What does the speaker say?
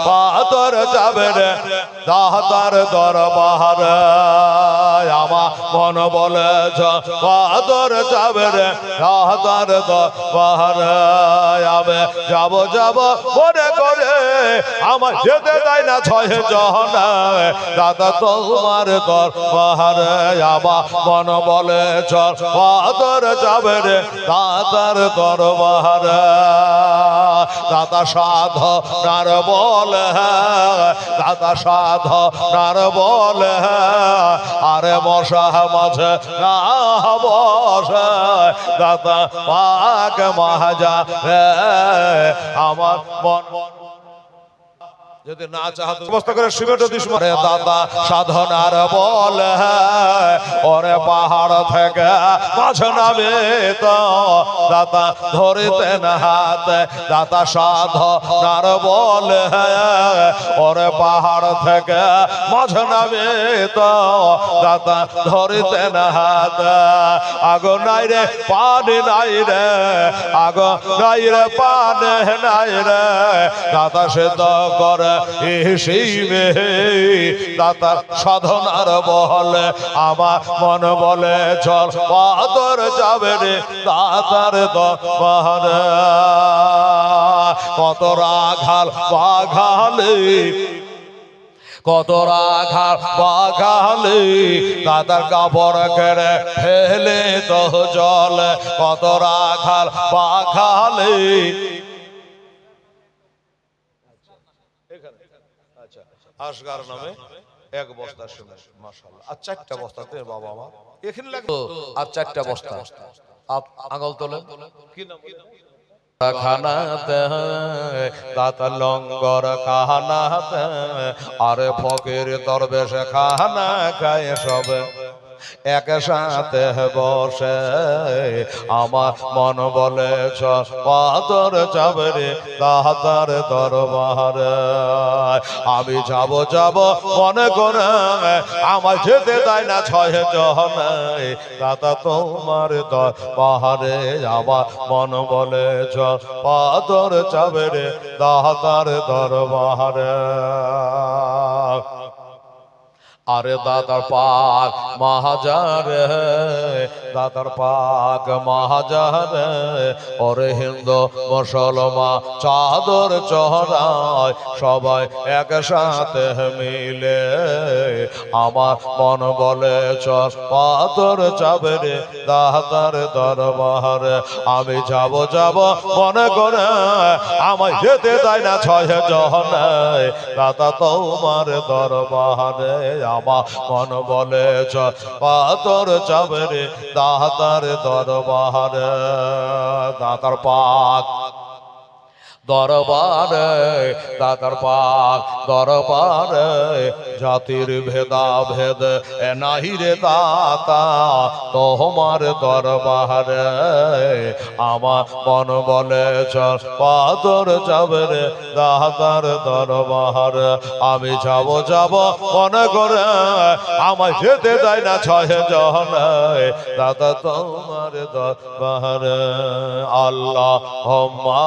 পাতর যাবে রে দাতার দরবারে আমার মন বলে পাতর যাবে রে দাতার দরবারে আমি যাব যাব মনে করে আমার যেতে দেয় না ছয় জহনা দাদা তোমার দরবারে আমার মন বলে চল পাতর যাবে রে দাতার দরবারে দাদা সাধু নার বলে দাদা সাধু নার বলে আরে মশা মাঝে না বসে দাদা পাক মহাজা আমার মন যদি না চাহতো অবস্থা করে শিবের দুশ্মন দাদা সাধনার বলে ওরে পাহাড় থেকে মাঝে নামে তো দাদা ধরিতেন হাতে দাদা সাধনার বলে ওরে পাহাড় থেকে মাঝে নামে তো দাদা ধরিতেন হাতে আগো নাই রে পানি নাই রে আগো নাই রে পানি নাই রে দাদা সে তো করে শিবে দাতার সাধনার বলে আমার মন বলে চল পাতর যাবে রে দাতার দরবারে কত রাখাল বাঘালে কত রাখাল বাঘালে দাদার কাপড় কেড়ে ফেলে তো জলে কত রাখাল বাঘালে আসগার নামে এক বস্তা শুনে মাশাআল্লাহ আর চারটা বস্তাতে বাবা আমার এখানে লাগবে আর চারটা বস্তা আঙুল তোলেন কি নাম খানাতে দাতা লঙ্গর খানাতে আরে ফকির দরবেশ খানা খায় সবে এক সাথে বসে আমার মন বলে পাতর যাবে রে দাতার দরবারে আমি যাব যাব মনে করে আমার যেতে দেয় না ছয় জহনে দাতা তোমার দরবারে আমার মন বলে পাতর যাবে রে দাতার দরবারে আরে দাদার পাক মহাজারে দাদার পাক মহাজারে ওরে হিন্দু মুসলমান চাদর চড়ায় সবাই একসাথে মিলে আমার মন বলে চল পাতর যাবে রে দাতার দরবারে আমি যাব যাব মনে করে আমায় যেতে দেয় না ছয় জহনে দাতা তোমার দরবারে আমার মন বলে পাতর যাবে রে দাতার দরবারে দাতার পাক দরবারে দাতার পাক দরবারে জাতির ভেদা ভেদ নাহি রে দাতা তোমার দরবারে আমার মন বলে চল পাতর যাবে রে দাতার দরবারে আমি যাব যাব মনে করে আমায় যেতে দেয় না ছয় জহনে দাতা তোমার দরবারে আল্লাহুম্মা